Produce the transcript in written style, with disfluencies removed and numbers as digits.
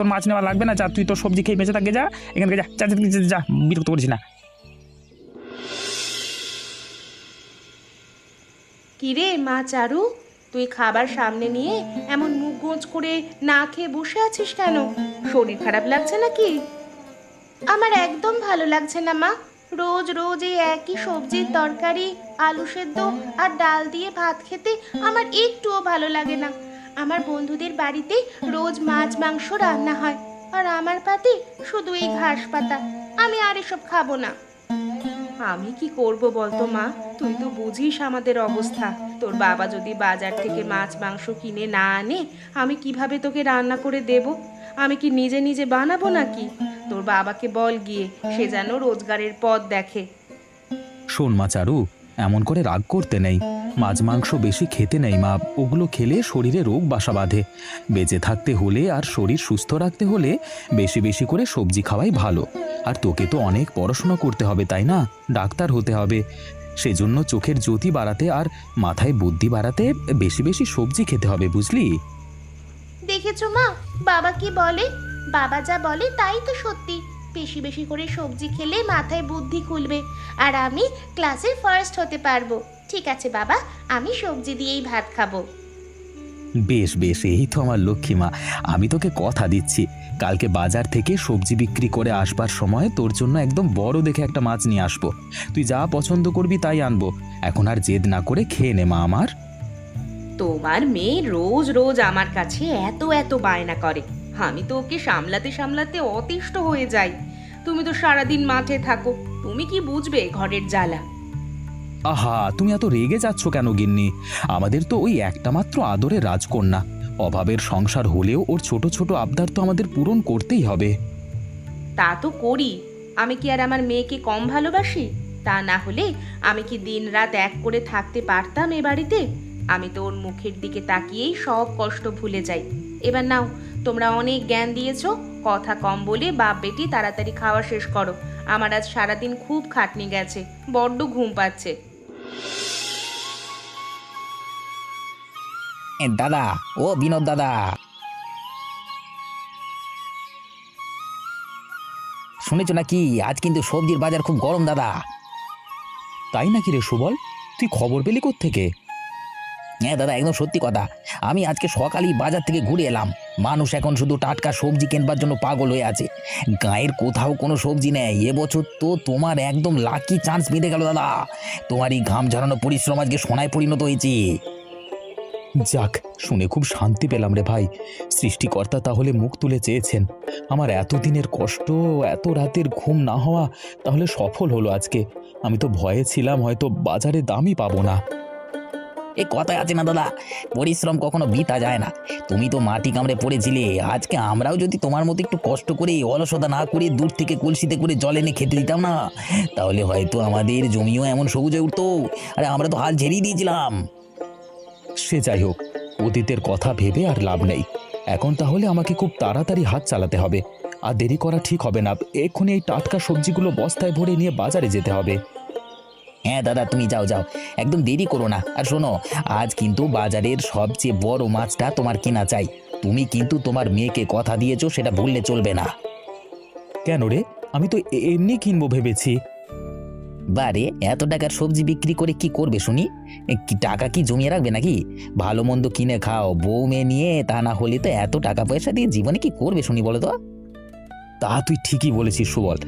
তোর মাছ নেওয়া লাগবে না, যা তুই তোর সবজি খেয়ে বেঁচে থাকে, যা এখান থেকে, যা যা যা, যা, যা, বিরক্ত করিস না। কিরে মা চারু, তুই খাবার সামনে নিয়ে এমন মুখ গোঁজ করে না খেয়ে বসে আছিস কেন? শরীর খারাপ লাগছে নাকি? আমার একদম ভালো লাগছে না মা। রোজ রোজ এই একই সবজির তরকারি, আলু সেদ্ধ আর ডাল দিয়ে ভাত খেতে আমার একটুও ভালো লাগে না। আমার বন্ধুদের বাড়িতে রোজ মাছ মাংস রান্না হয়, আর আমার পাতে শুধু এই ঘাস পাতা। আমি আর এসব খাবো না। আমি কি করব বলতো মা? তুই তো বুঝিস আমাদের অবস্থা। তোর বাবা যদি বাজার থেকে মাছ মাংস কিনে না আনে, আমি কিভাবে তোকে রান্না করে দেব? আমি কি নিজে নিজে বানাবো নাকি? তোর বাবাকে বল গিয়ে, সে যেন রোজগারের পথ দেখে। শোন মা চারু, এমন করে রাগ করতে নেই। মাছ মাংস বেশি খেতে নেই মা, ওগুলো খেলে শরীরে রোগ বাসা বাঁধে। বেঁচে থাকতে হলে আর শরীর সুস্থ রাখতে হলে বেশি বেশি করে সবজি খাওয়াই ভালো। আর তোকে তো অনেক পড়াশোনা করতে হবে, তাই না? ডাক্তার হতে হবে। সেজন্য চোখের জ্যোতি বাড়াতে আর মাথায় বুদ্ধি বাড়াতে বেশি বেশি সবজি খেতে হবে, বুঝলি? দেখেছো মা, বাবা কি বলে? বাবা যা বলে তাই তো সত্যি। বেশি বেশি করে সবজি খেলে মাথায় বুদ্ধি খুলবে, আর আমি ক্লাসে ফার্স্ট হতে পারবো। ঠিক আছে বাবা, আমি সবজি দিয়েই ভাত খাবো। বেশ বেশ, এই তো আমার লক্ষ্মী মা। আমি তোকে কথা দিচ্ছি, কালকে বাজার থেকে সবজি বিক্রি করে আসবার সময় তোর জন্য একদম বড় দেখে একটা মাছ নিয়ে আসবো। তুই যা পছন্দ করবি তাই আনবো। এখন আর জেদ না করে খেয়ে নে মা আমার। তোমার মেয়ে রোজ রোজ আমার কাছে এত এত বায়না করে, আমি তো ওকে সামলাতে সামলাতে অতিষ্ঠ হয়ে যাই। তুমি তো সারাদিন মাঠে থাকো, তুমি কি বুঝবে ঘরের জ্বালা? আহা, তুমি এত রেগে যাচ্ছ কেন গিন্নি? আমাদের তো ওই একটা মাত্র আদরের রাজকন্যা। অভাবের সংসার হলেও ওর ছোট ছোট আবদার তো আমাদের পূরণ করতেই হবে। তা তো করি। আমি কি আর আমার মেয়েকে কম ভালোবাসি? তা না হলে আমি কি দিন রাত এক করে থাকতে পারতাম এ বাড়িতে? আমি তো ওর মুখের দিকে তাকিয়েই সব কষ্ট ভুলে যাই। এবার নাও, তোমরা অনেক জ্ঞান দিয়েছো, কথা কম বলে বাপ বেটি তাড়াতাড়ি খাওয়া শেষ করো। আমার আজ সারাদিন খুব খাটনি গেছে, বড্ড ঘুম পাচ্ছে। দাদা, ও বিনোদ দাদা, শুনেছো নাকি আজ কিন্তু সবজির বাজার খুব গরম দাদা? তাই নাকি রে সুবল? তুই খবর পেলি কোত্থেকে? হ্যাঁ দাদা, একদম সত্যি কথা। আমি আজকে সকালেই বাজার থেকে ঘুরে এলাম। মানুষ এখন শুধু টাটকা সবজি কেনবার জন্য পাগল হয়ে আছে। গায়ের কোথাও কোনো সবজি নেই। এবছর তো তোমার একদম লাকি চান্স মিটে গেল দাদা। তোমার এই ঘাম ঝরানো পরিশ্রম আজকে সোনায় পরিণত হয়েছে। যাক, শুনে খুব শান্তি পেলাম রে ভাই। সৃষ্টিকর্তা তাহলে মুখ তুলে চেয়েছেন। আমার এতদিনের কষ্ট, এত রাতের ঘুম না হওয়া তাহলে সফল হলো আজকে। আমি তো ভয়ে ছিলাম হয়তো বাজারে দামই পাবো না। এ কথায় আছে না দাদা, পরিশ্রম কখনো বৃথা যায় না। তুমি তো মাটি কামড়ে পড়েছিলে, আজকে আমরাও যদি তোমার মতো একটু কষ্ট করে অলসতা না করে দূর থেকে কলসিতে করে জল এনে খেতে দিতাম না, তাহলে হয়তো আমাদের জমিও এমন সবুজ হয়ে উঠতো। আরে আমরা তো হাল ঝেড়েই দিয়েছিলাম। সে যাই হোক, অতীতের কথা ভেবে আর লাভ নেই। এখন তাহলে আমাকে খুব তাড়াতাড়ি হাত চালাতে হবে। আর দেরি করা ঠিক হবে না। এক্ষুনি এই টাটকা সবজিগুলো বস্তায় ভরে নিয়ে বাজারে যেতে হবে। হ্যাঁ দাদা, তুমি যাও যাও, একদম দেরি করো না। আর শোনো, আজ কিন্তু বাজারের সবচেয়ে বড় মাছটা তোমার কেনা চাই। তুমি কিন্তু তোমার মেয়েকে কথা দিয়েছো, সেটা ভুললে চলবে না। কেন রে? আমি তো এমনি কিনবো ভেবেছি। বারে, এত টাকার সবজি বিক্রি করে কি করবে শুনি? কি টাকা কি জমিয়ে রাখবে নাকি? ভালো মন্দ কিনে খাও, বউ মেয়ে নিয়ে। তা না হলে তো এত টাকা পয়সা দিয়ে জীবনে কি করবে শুনি বলো তো? তা তুই ঠিকই বলেছিস সুবল।